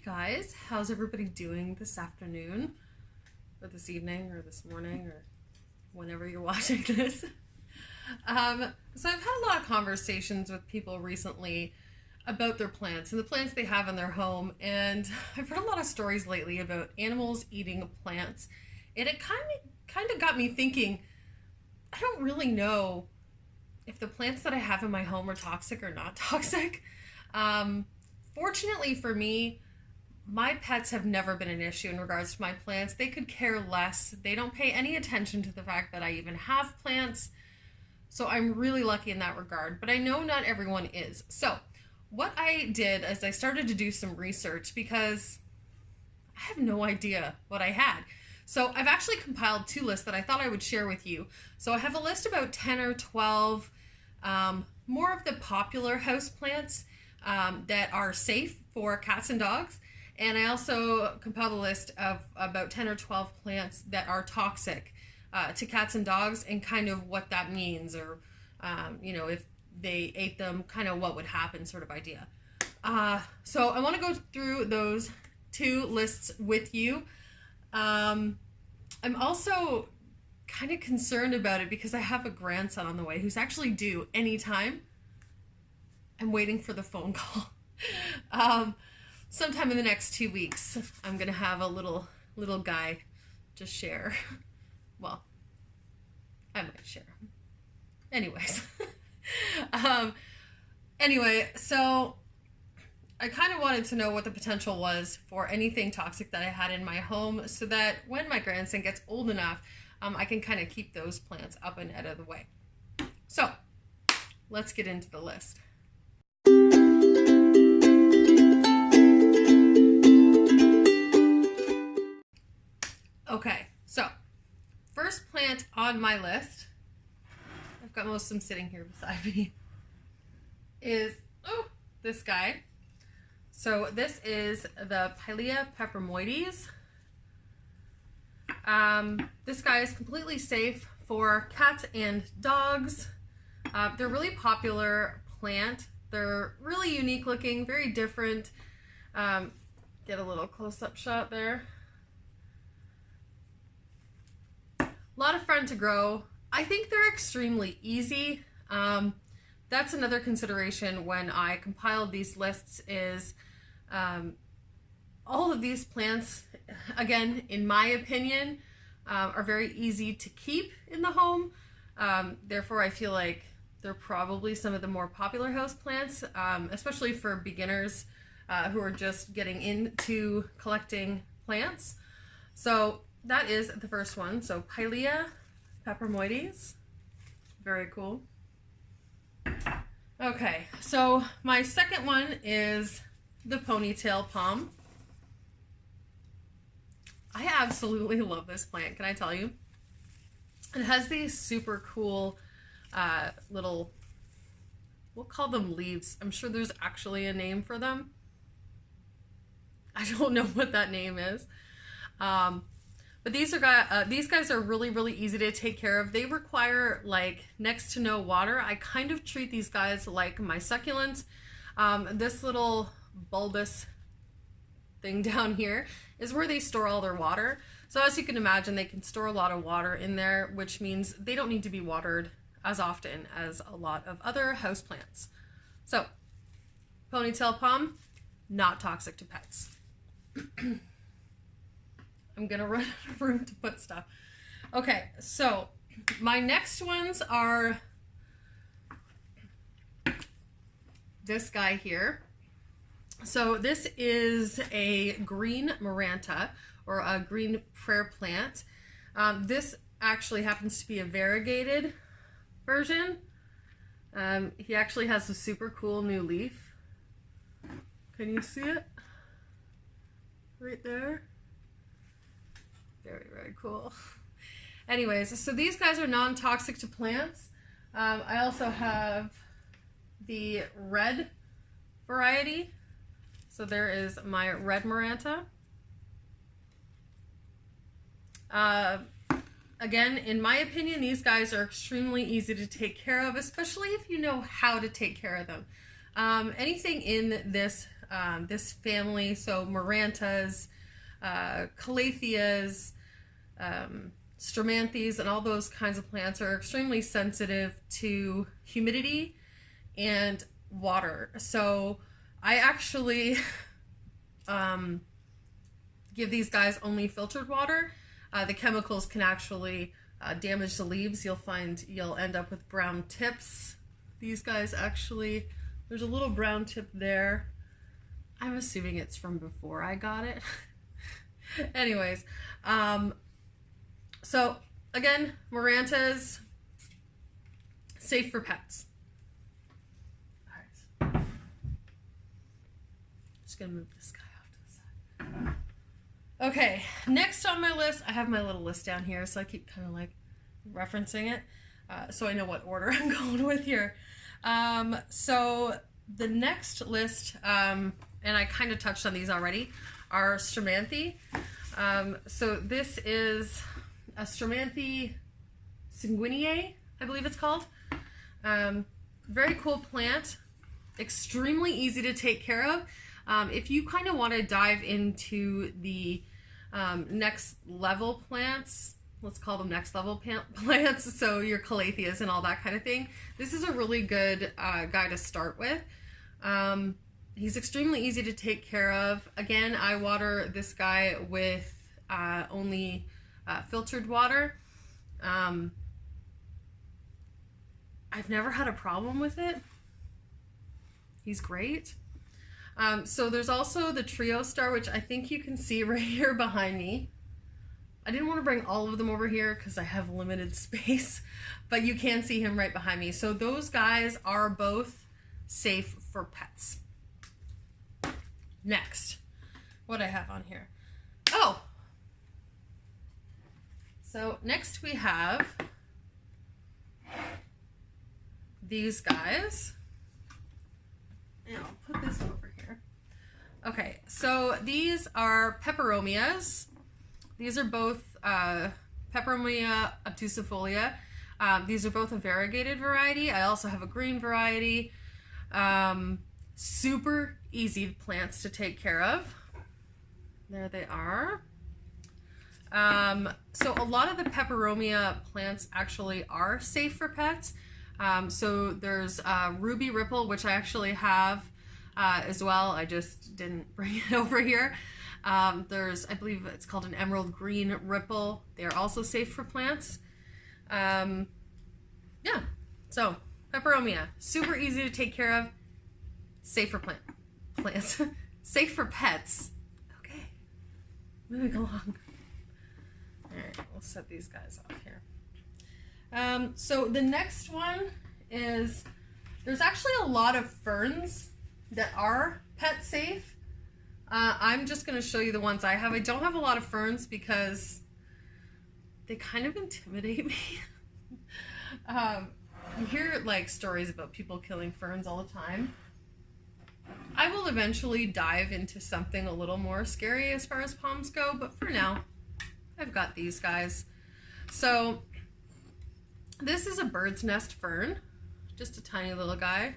guys, how's everybody doing this afternoon or this evening or this morning or whenever you're watching this? So I've had a lot of conversations with people recently about their plants and the plants they have in their home, and I've heard a lot of stories lately about animals eating plants, and it kind of got me thinking, I don't really know if the plants that I have in my home are toxic or not toxic. Fortunately for me, my pets have never been an issue in regards to my plants. They could care less. They don't pay any attention to the fact that I even have plants. So I'm really lucky in that regard, but I know not everyone is. So what I did is I started to do some research because I have no idea what I had. So I've actually compiled two lists that I thought I would share with you. So I have a list about 10 or 12 more of the popular houseplants that are safe for cats and dogs. And I also compiled a list of about 10 or 12 plants that are toxic to cats and dogs, and kind of what that means, or you know, if they ate them, kind of what would happen, sort of idea. So I want to go through those two lists with you. I'm also kind of concerned about it because I have a grandson on the way who's actually due anytime. I'm waiting for the phone call. Sometime in the next 2 weeks, I'm gonna have a little guy to share. Well, I might share. Anyways, anyway, so I kind of wanted to know what the potential was for anything toxic that I had in my home, so that when my grandson gets old enough, I can kind of keep those plants up and out of the way. So let's get into the list. Okay, so first plant on my list, I've got most of them sitting here beside me, is this guy. So this is the Pilea peperomoides. This guy is completely safe for cats and dogs. They're a really popular plant. They're really unique looking, very different. Get a little close-up shot there. A lot of fun to grow. I think they're extremely easy. That's another consideration when I compiled these lists, is all of these plants, again, in my opinion, are very easy to keep in the home. Therefore, I feel like they're probably some of the more popular house plants, especially for beginners who are just getting into collecting plants. So that is the first one. So Pilea peperomoides, very cool. Okay, so my second one is the ponytail palm. I absolutely love this plant, can I tell you? It has these super cool little, we'll call them leaves. I'm sure there's actually a name for them. I don't know what that name is. But these guys are really, really easy to take care of. They require like next to no water. I kind of treat these guys like my succulents. This little bulbous thing down here is where they store all their water. So as you can imagine, they can store a lot of water in there, which means they don't need to be watered as often as a lot of other houseplants. So ponytail palm, not toxic to pets. I'm gonna run out of room to put stuff. Okay, so my next ones are this guy here. So this is a green Maranta, or a green prayer plant. This actually happens to be a variegated version. He actually has a super cool new leaf. Can you see it? Right there. Very, very cool. Anyways, so these guys are non-toxic to plants. I also have the red variety. So there is my red Maranta. Again, in my opinion, these guys are extremely easy to take care of, especially if you know how to take care of them. Anything in this this family, so Marantas, Calatheas, Stromanthes, and all those kinds of plants are extremely sensitive to humidity and water. So I actually give these guys only filtered water. The chemicals can actually damage the leaves. You'll end up with brown tips. These guys actually, there's a little brown tip there. I'm assuming it's from before I got it. Anyways, so again, Marantas, safe for pets. All right. Just gonna move this guy off to the side. Okay, next on my list, I have my little list down here, so I keep kind of like referencing it, so I know what order I'm going with here. So the next list, and I kind of touched on these already, are Stromanthe. So this is a Stromanthe Sanguinea, I believe it's called. Very cool plant, extremely easy to take care of. If you kind of want to dive into the next level plants, let's call them next level plants, so your calatheas and all that kind of thing, this is a really good guy to start with. He's extremely easy to take care of. Again, I water this guy with only filtered water. I've never had a problem with it. He's great. So there's also the Trio Star, which I think you can see right here behind me. I didn't want to bring all of them over here because I have limited space, but you can see him right behind me. So those guys are both safe for pets. Next, what I have on here. Oh, so next we have these guys. And I'll put this over here. Okay, so these are Peperomias. These are both Peperomia Obtusifolia. These are both a variegated variety. I also have a green variety. Super easy plants to take care of. There they are. So a lot of the Peperomia plants actually are safe for pets. So there's Ruby Ripple, which I actually have as well. I just didn't bring it over here. There's, I believe it's called an Emerald Green Ripple. They are also safe for plants. Yeah, so Peperomia, super easy to take care of, safe for plants, safe for pets. Okay, moving along. All right, we'll set these guys off here. So the next one is, there's actually a lot of ferns that are pet safe. I'm just going to show you the ones I have. I don't have a lot of ferns because they kind of intimidate me. You hear like stories about people killing ferns all the time. I will eventually dive into something a little more scary as far as palms go, but for now, I've got these guys. So this is a bird's nest fern, just a tiny little guy.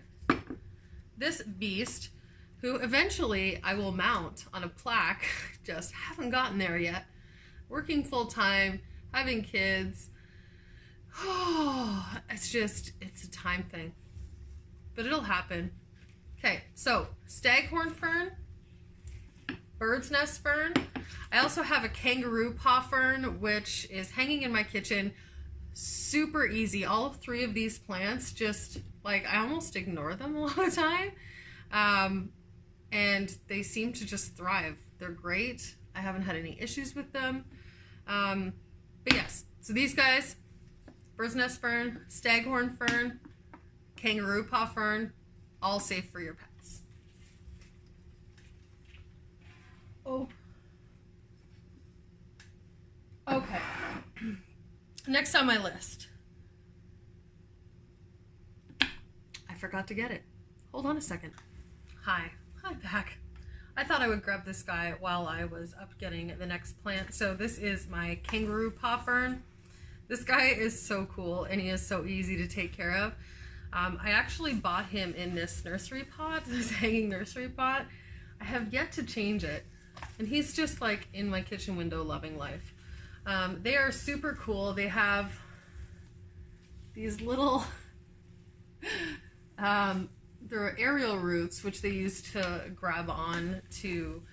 This beast, who eventually I will mount on a plaque, just haven't gotten there yet. Working full time, having kids. Oh, it's a time thing, but it'll happen. Okay, so Staghorn Fern, bird's nest fern. I also have a Kangaroo Paw Fern, which is hanging in my kitchen. Super easy. All three of these plants, just like, I almost ignore them a lot of the time. And they seem to just thrive. They're great. I haven't had any issues with them. But yes, so these guys, bird's nest fern, Staghorn Fern, Kangaroo Paw Fern, all safe for your pets. Oh. Okay. Next on my list. I forgot to get it. Hold on a second. Hi. Hi, back. I thought I would grab this guy while I was up getting the next plant. So this is my Kangaroo Paw Fern. This guy is so cool and he is so easy to take care of. I actually bought him in this nursery pot, this hanging nursery pot. I have yet to change it. And he's just like in my kitchen window loving life. They are super cool. They have these little, they're aerial roots, which they use to grab on to,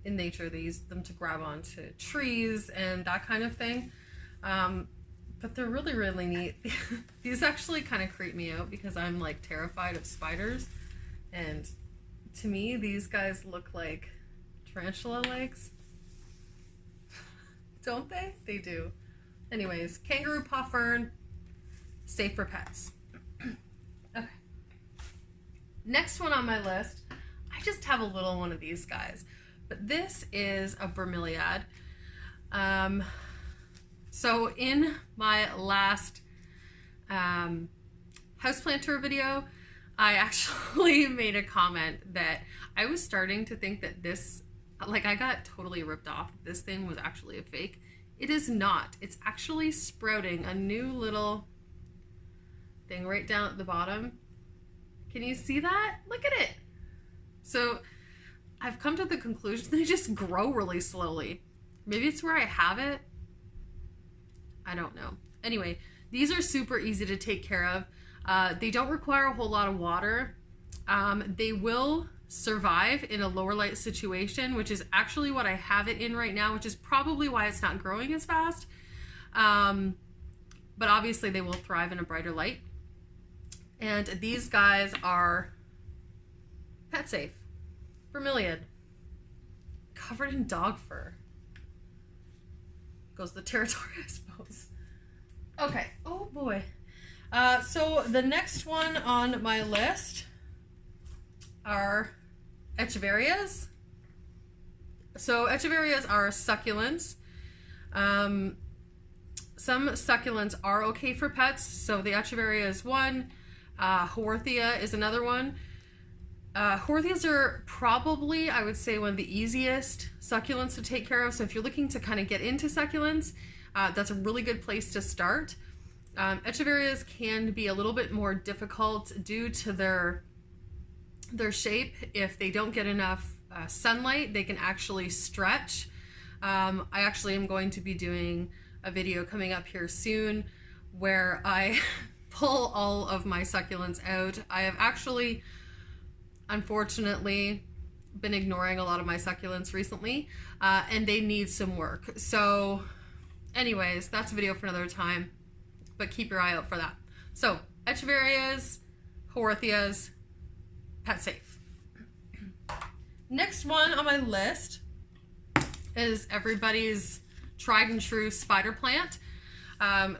in nature, they use them to grab onto trees and that kind of thing. But they're really, really neat. These actually kind of creep me out because I'm like terrified of spiders. And to me, these guys look like tarantula legs. Don't they? They do. Anyways, Kangaroo Paw Fern, safe for pets. Okay. Next one on my list, I just have a little one of these guys. But this is a Bromeliad. So in my last houseplant tour video, I actually made a comment that I was starting to think that this, like I got totally ripped off. This thing was actually a fake. It is not. It's actually sprouting a new little thing right down at the bottom. Can you see that? Look at it. So I've come to the conclusion they just grow really slowly. Maybe it's where I have it. I don't know. Anyway, these are super easy to take care of. They don't require a whole lot of water. They will survive in a lower light situation, which is actually what I have it in right now, which is probably why it's not growing as fast. But obviously they will thrive in a brighter light. And these guys are pet safe. Bromeliad. Covered in dog fur. Goes the territory, I suppose. Okay. Oh boy. So the next one on my list are Echeverias. So Echeverias are succulents. Some succulents are okay for pets. So the Echeveria is one. Haworthia is another one. Haworthias are probably, I would say, one of the easiest succulents to take care of. So if you're looking to kind of get into succulents, that's a really good place to start. Echeverias can be a little bit more difficult due to their shape. If they don't get enough sunlight, they can actually stretch. I actually am going to be doing a video coming up here soon where I pull all of my succulents out. I have actually, unfortunately, been ignoring a lot of my succulents recently, and they need some work. So anyways, that's a video for another time, but keep your eye out for that. So Echeverias, Haworthias, pet safe. Next one on my list is everybody's tried and true spider plant.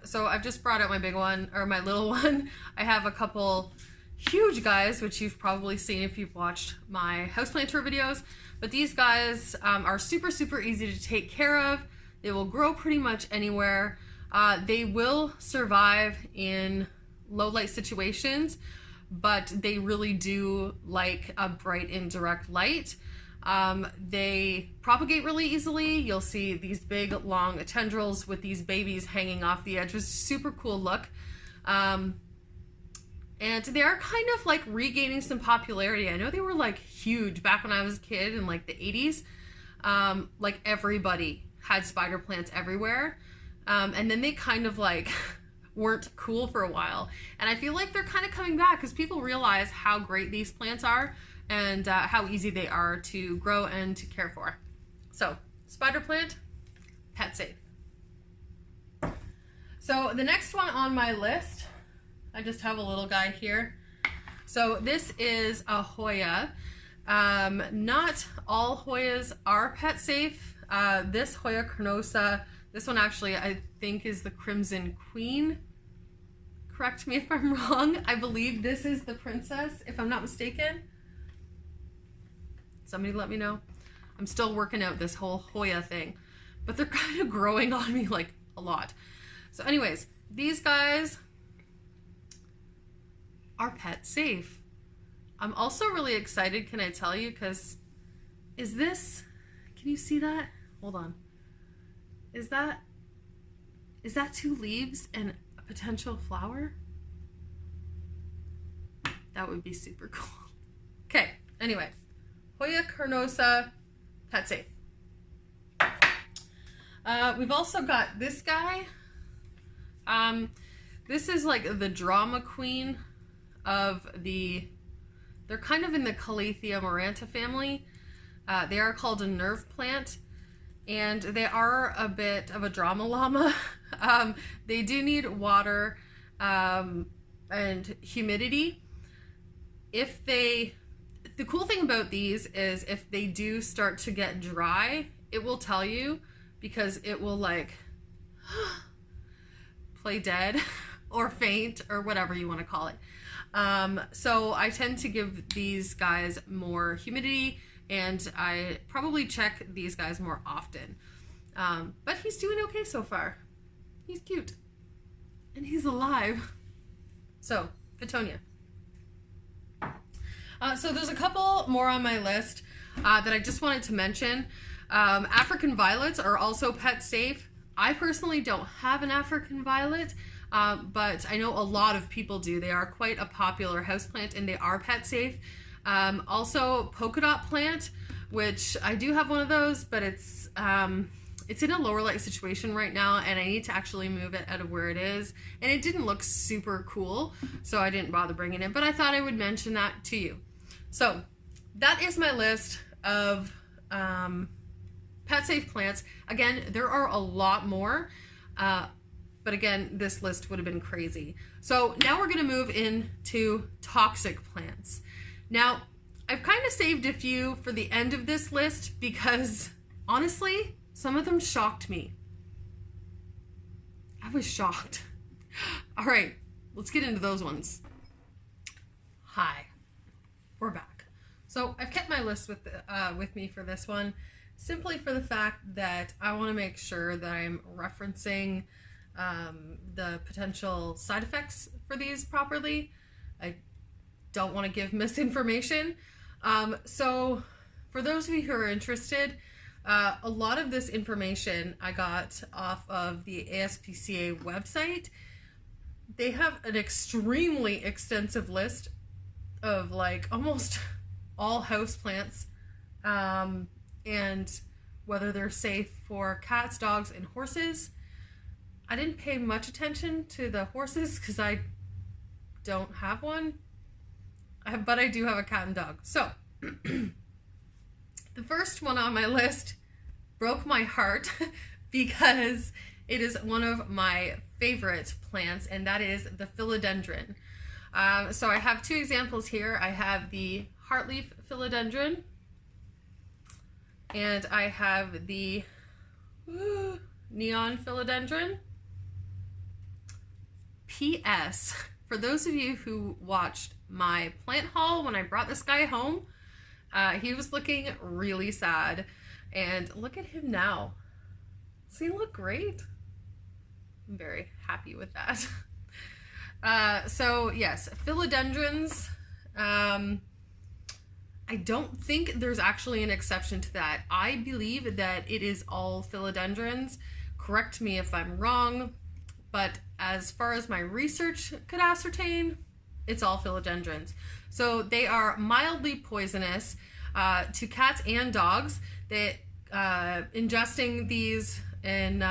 So I've just brought out my big one, or my little one. I have a couple huge guys, which you've probably seen if you've watched my houseplant tour videos. But these guys are super, super easy to take care of. They will grow pretty much anywhere. They will survive in low light situations, but they really do like a bright indirect light. They propagate really easily. You'll see these big long tendrils with these babies hanging off the edge, which is a super cool look. And they are kind of like regaining some popularity. I know they were like huge back when I was a kid in like the 80s. Like everybody had spider plants everywhere. And then they kind of like weren't cool for a while. And I feel like they're kind of coming back because people realize how great these plants are and how easy they are to grow and to care for. So spider plant, pet safe. So the next one on my list, I just have a little guy here. So this is a Hoya. Not all Hoyas are pet safe. This Hoya Carnosa, this one actually I think is the Crimson Queen. Correct me if I'm wrong. I believe this is the princess, if I'm not mistaken. Somebody let me know. I'm still working out this whole Hoya thing, but they're kind of growing on me like a lot. So anyways, these guys are pet safe. I'm also really excited, can I tell you, because is this, can you see that? Hold on. Is that 2 leaves and a potential flower? That would be super cool. Okay, anyway, Hoya Carnosa, pet safe. We've also got this guy. This is like the drama queen of they're kind of in the Calathea Maranta family. They are called a nerve plant, and they are a bit of a drama llama. They do need water and humidity. The cool thing about these is if they do start to get dry, it will tell you, because it will like play dead or faint or whatever you want to call it. So I tend to give these guys more humidity, and I probably check these guys more often. But he's doing okay so far. He's cute. And he's alive. So, Fittonia. So there's a couple more on my list that I just wanted to mention. African violets are also pet safe. I personally don't have an African violet, but I know a lot of people do. They are quite a popular houseplant, and they are pet safe. Also, polka dot plant, which I do have one of those, but it's in a lower light situation right now, and I need to actually move it out of where it is. And it didn't look super cool, so I didn't bother bringing it, but I thought I would mention that to you. So that is my list of pet safe plants. Again, there are a lot more, but again, this list would have been crazy. So now we're going to move into toxic plants. Now, I've kind of saved a few for the end of this list because honestly, some of them shocked me. I was shocked. All right, let's get into those ones. Hi, we're back. So I've kept my list with me for this one, simply for the fact that I want to make sure that I'm referencing the potential side effects for these properly. I don't want to give misinformation. So for those of you who are interested, a lot of this information I got off of the ASPCA website. They have an extremely extensive list of like almost all houseplants, and whether they're safe for cats, dogs, and horses. I didn't pay much attention to the horses because I don't have one, but I do have a cat and dog. So the first one on my list broke my heart because it is one of my favorite plants, and that is the Philodendron. So I have two examples here. I have the heartleaf Philodendron, and I have the neon Philodendron. P.S. For those of you who watched my plant haul when I brought this guy home, he was looking really sad, and look at him now. Does he look great? I'm very happy with that. So yes, philodendrons. I don't think there's actually an exception to that. I believe that it is all philodendrons. Correct me if I'm wrong, but as far as my research could ascertain, it's all philodendrons. So they are mildly poisonous to cats and dogs. Ingesting these in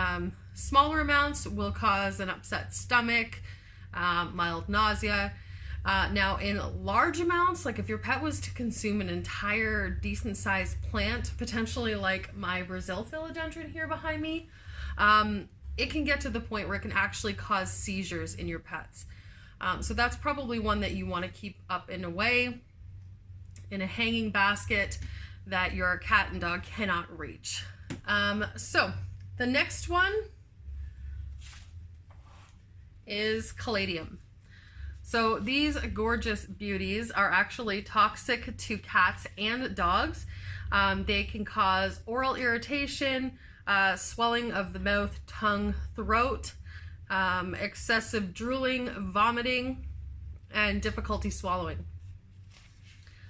smaller amounts will cause an upset stomach, mild nausea. Now in large amounts, like if your pet was to consume an entire decent sized plant, potentially like my Brazil philodendron here behind me, it can get to the point where it can actually cause seizures in your pets. So that's probably one that you want to keep up and away in a hanging basket that your cat and dog cannot reach. So the next one is Caladium. So these gorgeous beauties are actually toxic to cats and dogs. They can cause oral irritation, swelling of the mouth, tongue, throat, excessive drooling, vomiting, and difficulty swallowing.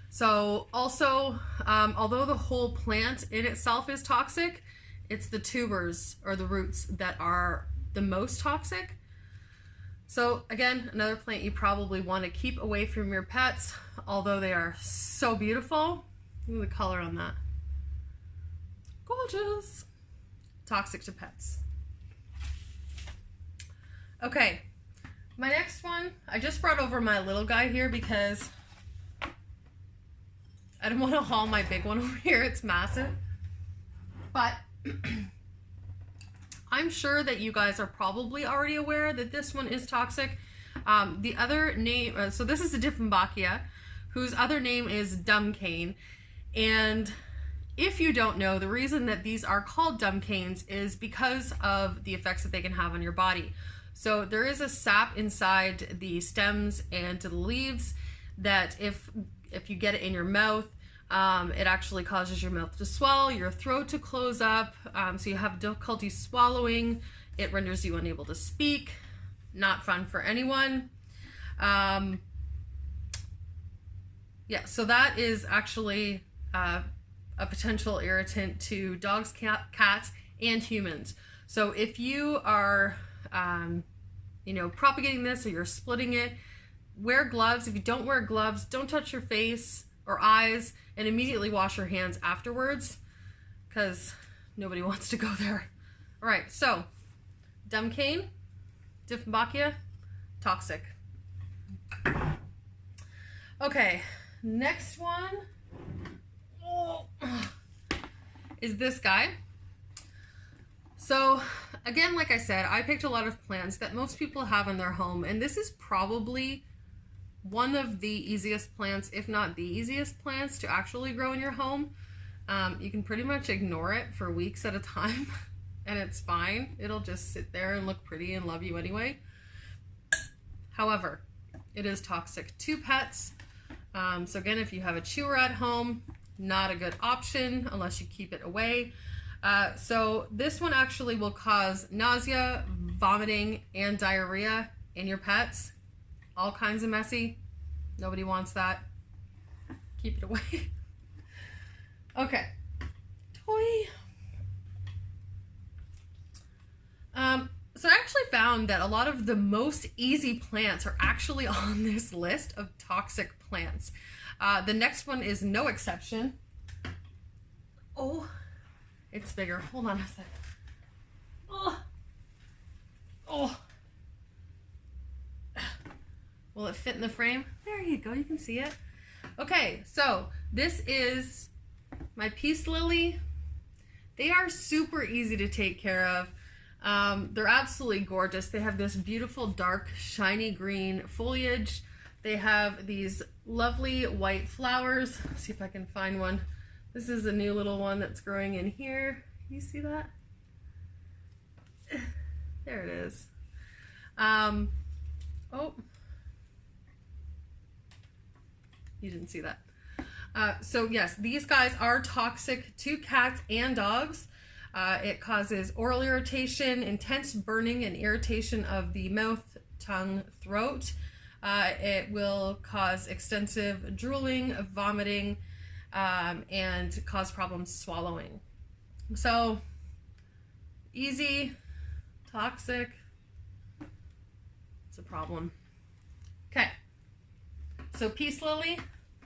So also, although the whole plant in itself is toxic, it's the tubers or the roots that are the most toxic. So again, another plant you probably want to keep away from your pets, although they are so beautiful. Look at the color on that. Gorgeous. Toxic to pets. Okay, my next one, I just brought over my little guy here because I don't want to haul my big one over here. It's massive. But I'm sure that you guys are probably already aware that this one is toxic. The other name, so this is a Dieffenbachia, whose other name is dumb cane. And if you don't know, the reason that these are called dumb canes is because of the effects that they can have on your body. So there is a sap inside the stems and to the leaves that if you get it in your mouth, it actually causes your mouth to swell, your throat to close up, so you have difficulty swallowing. It renders you unable to speak. Not fun for anyone. Yeah, so that is actually a potential irritant to dogs, cats, and humans. So if you are you know, propagating this or you're splitting it, wear gloves. If you don't wear gloves, don't touch your face or eyes, and immediately wash your hands afterwards because nobody wants to go there. All right, so dumb cane, Dieffenbachia, toxic. Okay, next one is this guy. So again, like I said, I picked a lot of plants that most people have in their home, and this is probably one of the easiest plants, if not the easiest plants to actually grow in your home. You can pretty much ignore it for weeks at a time and it's fine. It'll just sit there and look pretty and love you anyway. However, it is toxic to pets. So again, if you have a chewer at home, not a good option unless you keep it away. So this one actually will cause nausea, vomiting, and diarrhea in your pets. All kinds of messy. Nobody wants that. Keep it away. Okay. Toy. So I actually found that a lot of the most easy plants are actually on this list of toxic plants. The next one is no exception. Oh, it's bigger. Hold on a sec. Oh. Oh. Will it fit in the frame? There you go, you can see it. Okay, so this is my peace lily. They are super easy to take care of. They're absolutely gorgeous. They have this beautiful dark shiny green foliage. They have these lovely white flowers. Let's see if I can find one. This is a new little one that's growing in here. Can you see that? There it is. Oh. You didn't see that. So yes, these guys are toxic to cats and dogs. It causes oral irritation, intense burning and irritation of the mouth, tongue, throat. It will cause extensive drooling, vomiting, and cause problems swallowing. So easy, toxic, it's a problem. Okay. So peace lily,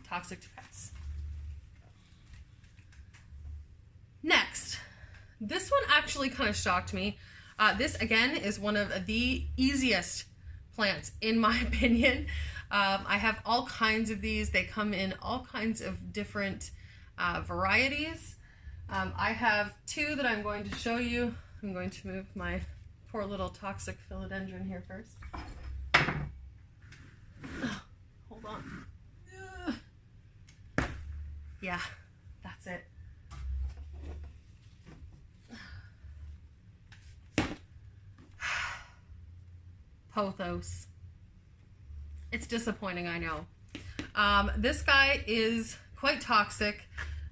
toxic to pets. Next, this one actually kind of shocked me. This again is one of the easiest plants in my opinion. I have all kinds of these. They come in all kinds of different varieties. I have two that I'm going to show you. I'm going to move my poor little toxic philodendron here first. Hold on. Yeah, that's it. Pothos. It's disappointing, I know. This guy is quite toxic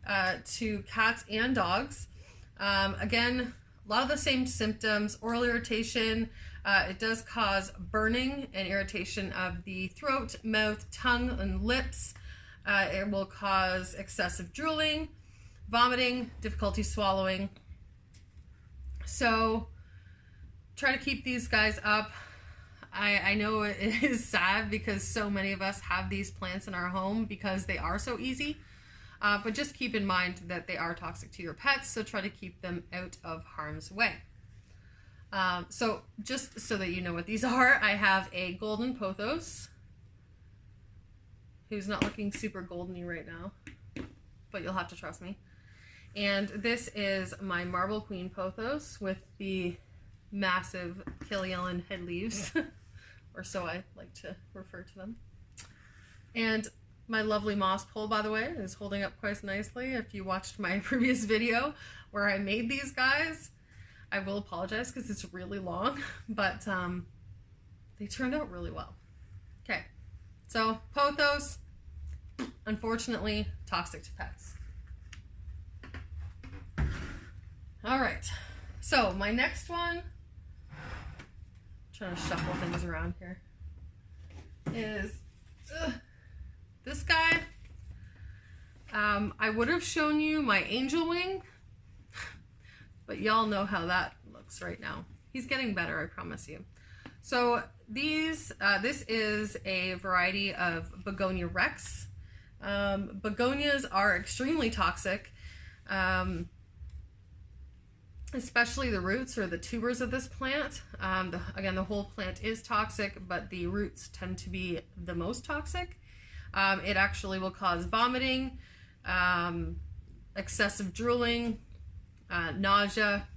to cats and dogs. Again, a lot of the same symptoms, oral irritation. It does cause burning and irritation of the throat, mouth, tongue, and lips. It will cause excessive drooling, vomiting, difficulty swallowing. So try to keep these guys up. I know it is sad because so many of us have these plants in our home because they are so easy. But just keep in mind that they are toxic to your pets, so try to keep them out of harm's way. So just so that you know what these are, I have a golden pothos, who's not looking super goldeny right now, but you'll have to trust me. And this is my marble queen pothos with the massive Killian head leaves, or so I like to refer to them. And my lovely moss pole, by the way, is holding up quite nicely. If you watched my previous video where I made these guys, I will apologize because it's really long, but they turned out really well. Okay, so pothos, unfortunately, toxic to pets. All right, so my next one, trying to shuffle things around here, is this guy. I would have shown you my angel wing, but y'all know how that looks right now. He's getting better, I promise you. So this is a variety of Begonia rex. Begonias are extremely toxic, especially the roots or the tubers of this plant. Again, the whole plant is toxic, but the roots tend to be the most toxic. It actually will cause vomiting, excessive drooling, nausea.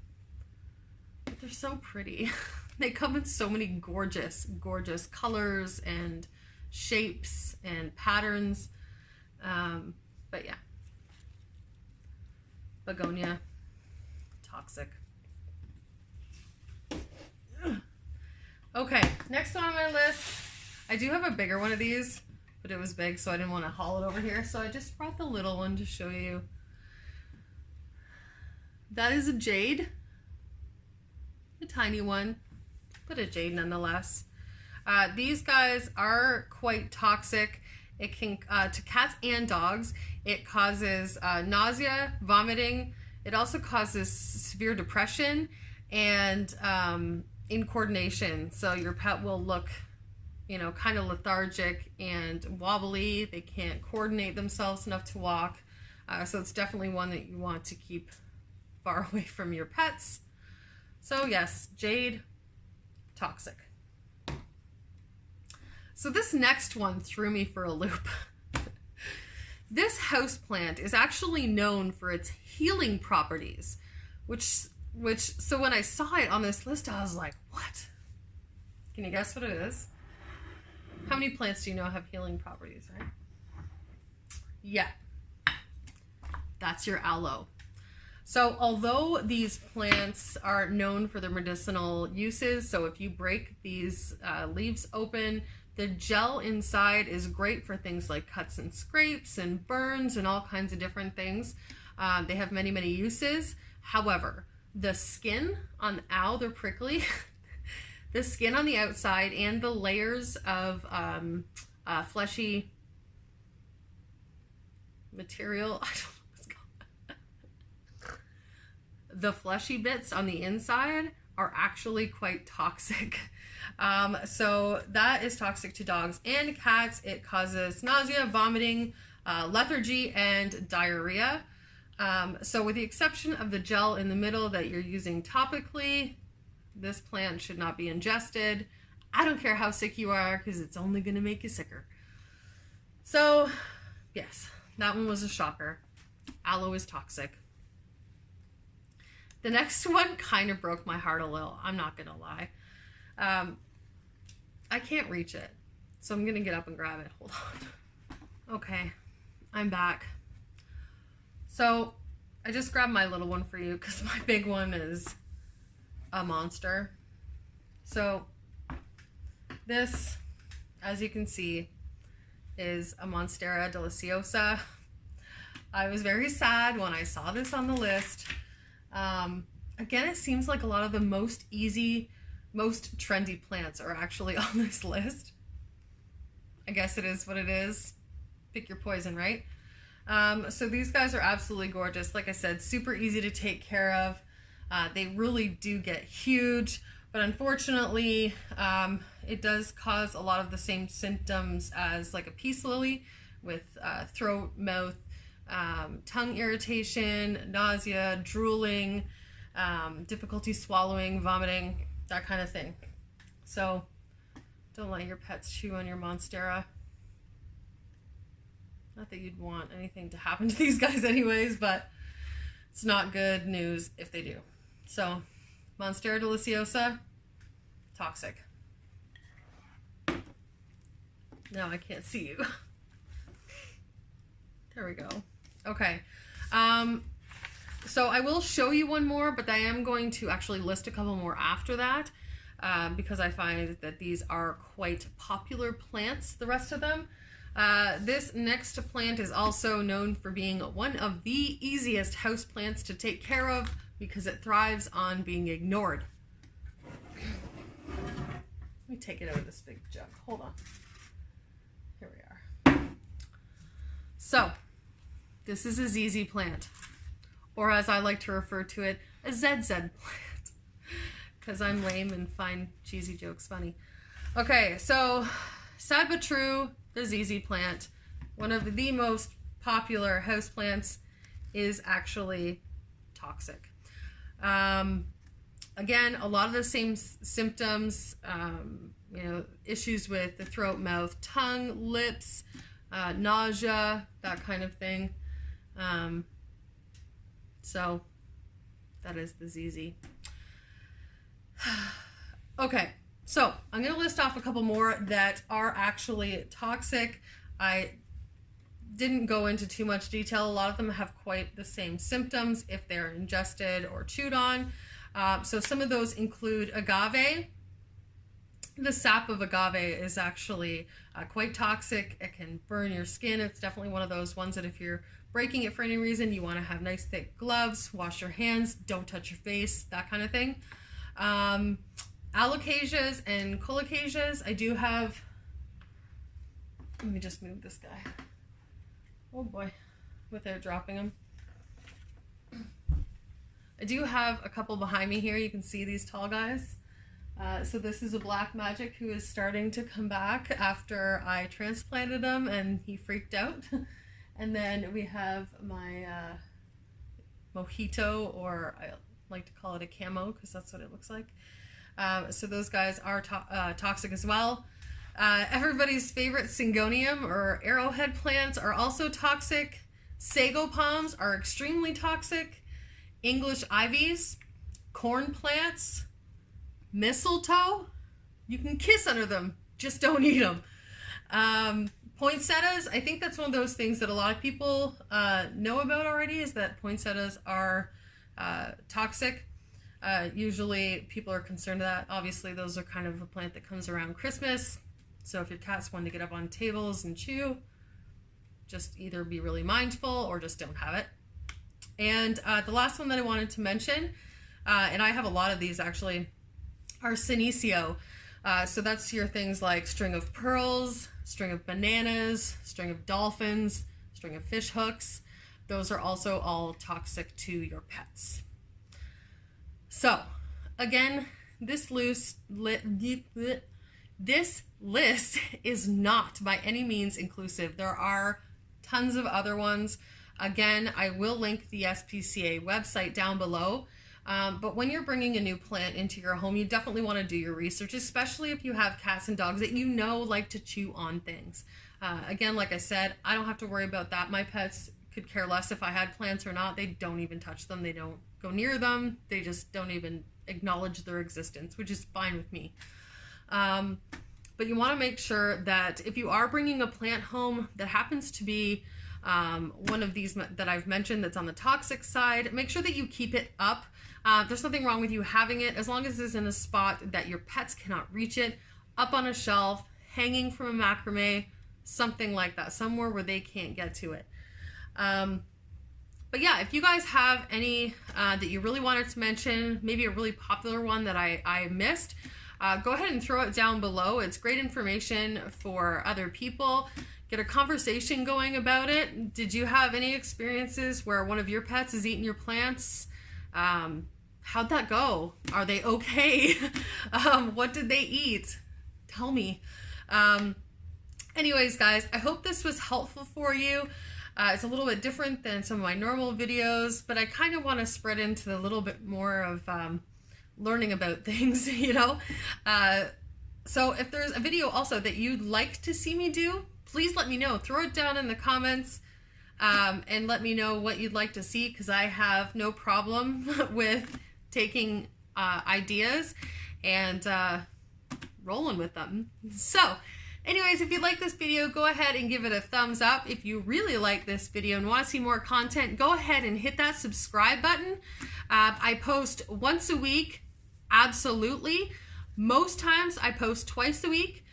But they're so pretty. They come in so many gorgeous, gorgeous colors and shapes and patterns. But yeah, Begonia, toxic. Okay, next one on my list. I do have a bigger one of these, but it was big, so I didn't want to haul it over here. So I just brought the little one to show you. That is a jade, a tiny one, but a jade nonetheless. These guys are quite toxic. It can, to cats and dogs, it causes nausea, vomiting. It also causes severe depression and incoordination. So your pet will look, you know, kind of lethargic and wobbly. They can't coordinate themselves enough to walk. So it's definitely one that you want to keep far away from your pets. So yes, jade, toxic. So this next one threw me for a loop. This houseplant is actually known for its healing properties, so when I saw it on this list, I was like, what? Can you guess what it is? How many plants do you know have healing properties, right? Yeah, that's your aloe. So although these plants are known for their medicinal uses, so if you break these leaves open, the gel inside is great for things like cuts and scrapes and burns and all kinds of different things. They have many, many uses. However, the skin on aloe, they're prickly. The skin on the outside and the layers of fleshy material, I don't know what it's called. The fleshy bits on the inside are actually quite toxic. So that is toxic to dogs and cats. It causes nausea, vomiting, lethargy, and diarrhea. So with the exception of the gel in the middle that you're using topically, this plant should not be ingested. I don't care how sick you are, because it's only going to make you sicker. So yes, that one was a shocker. Aloe is toxic. The next one kind of broke my heart a little, I'm not going to lie. I can't reach it, so I'm going to get up and grab it. Hold on. Okay, I'm back. So I just grabbed my little one for you because my big one is a monster. So this, as you can see, is a Monstera deliciosa. I was very sad when I saw this on the list. Again, it seems like a lot of the most easy, most trendy plants are actually on this list. I guess it is what it is. Pick your poison, right? So these guys are absolutely gorgeous. Like I said, super easy to take care of. They really do get huge, but unfortunately, it does cause a lot of the same symptoms as like a peace lily with throat, mouth, tongue irritation, nausea, drooling, difficulty swallowing, vomiting, that kind of thing. So don't let your pets chew on your Monstera. Not that you'd want anything to happen to these guys anyways, but it's not good news if they do. So Monstera deliciosa, toxic. Now I can't see you. There we go. Okay. So I will show you one more, but I am going to actually list a couple more after that because I find that these are quite popular plants, the rest of them. This next plant is also known for being one of the easiest house plants to take care of because it thrives on being ignored. Let me take it out of this big jug. Hold on. Here we are. So, this is a ZZ plant, or as I like to refer to it, a ZZ plant, because I'm lame and find cheesy jokes funny. Okay, so sad but true, the ZZ plant, one of the most popular houseplants, is actually toxic. Again, a lot of the same symptoms, you know, issues with the throat, mouth, tongue, lips, nausea, that kind of thing. So that is the ZZ. Okay, so I'm going to list off a couple more that are actually toxic. I didn't go into too much detail. A lot of them have quite the same symptoms if they're ingested or chewed on. So some of those include agave. The sap of agave is actually quite toxic. It can burn your skin. It's definitely one of those ones that if you're breaking it for any reason, you want to have nice thick gloves, wash your hands, don't touch your face, that kind of thing. Alocasias and colocasias, I do have, let me just move this guy. Oh boy, without dropping him. I do have a couple behind me here. You can see these tall guys. So this is a black magic who is starting to come back after I transplanted him and he freaked out. And then we have my mojito, or I like to call it a camo because that's what it looks like. So those guys are toxic as well. Everybody's favorite syngonium or arrowhead plants are also toxic. Sago palms are extremely toxic. English ivies, corn plants, mistletoe, you can kiss under them, just don't eat them. Poinsettias, I think that's one of those things that a lot of people know about already, is that poinsettias are toxic. Usually people are concerned that obviously those are kind of a plant that comes around Christmas. So if your cats want to get up on tables and chew, just either be really mindful or just don't have it. And the last one that I wanted to mention, and I have a lot of these actually, are Senecio. So that's your things like string of pearls, string of bananas, string of dolphins, string of fish hooks. Those are also all toxic to your pets. So again, this list is not by any means inclusive. There are tons of other ones. Again, I will link the SPCA website down below. But when you're bringing a new plant into your home, you definitely want to do your research, especially if you have cats and dogs that you know like to chew on things. Again, like I said, I don't have to worry about that. My pets could care less if I had plants or not. They don't even touch them. They don't go near them. They just don't even acknowledge their existence, which is fine with me. But you want to make sure that if you are bringing a plant home that happens to be one of these that I've mentioned that's on the toxic side, make sure that you keep it up. There's nothing wrong with you having it as long as it's in a spot that your pets cannot reach it, up on a shelf, hanging from a macrame, something like that, somewhere where they can't get to it. But yeah, if you guys have any that you really wanted to mention, maybe a really popular one that I missed, go ahead and throw it down below. It's great information for other people. Get a conversation going about it. Did you have any experiences where one of your pets has eaten your plants? How'd that go? Are they okay? What did they eat? Tell me. Anyways, guys, I hope this was helpful for you. It's a little bit different than some of my normal videos, but I kind of want to spread into a little bit more of learning about things, you know? So if there's a video also that you'd like to see me do, please let me know. Throw it down in the comments and let me know what you'd like to see, because I have no problem with taking ideas and rolling with them. So anyways, if you like this video, go ahead and give it a thumbs up. If you really like this video and want to see more content, go ahead and hit that subscribe button. I post once a week, absolutely. Most times I post twice a week.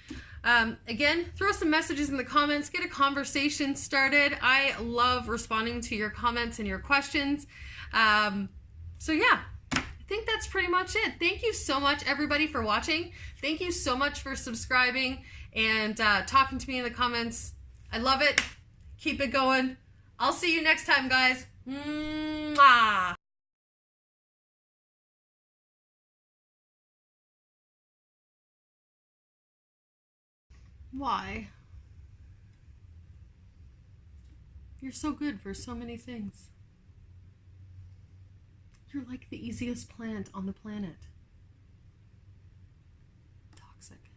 Again, throw some messages in the comments, get a conversation started. I love responding to your comments and your questions. So yeah, I think that's pretty much it. Thank you so much, everybody, for watching. Thank you so much for subscribing and talking to me in the comments. I love it. Keep it going. I'll see you next time, guys. Mwah! Why? You're so good for so many things. You're like the easiest plant on the planet. Toxic.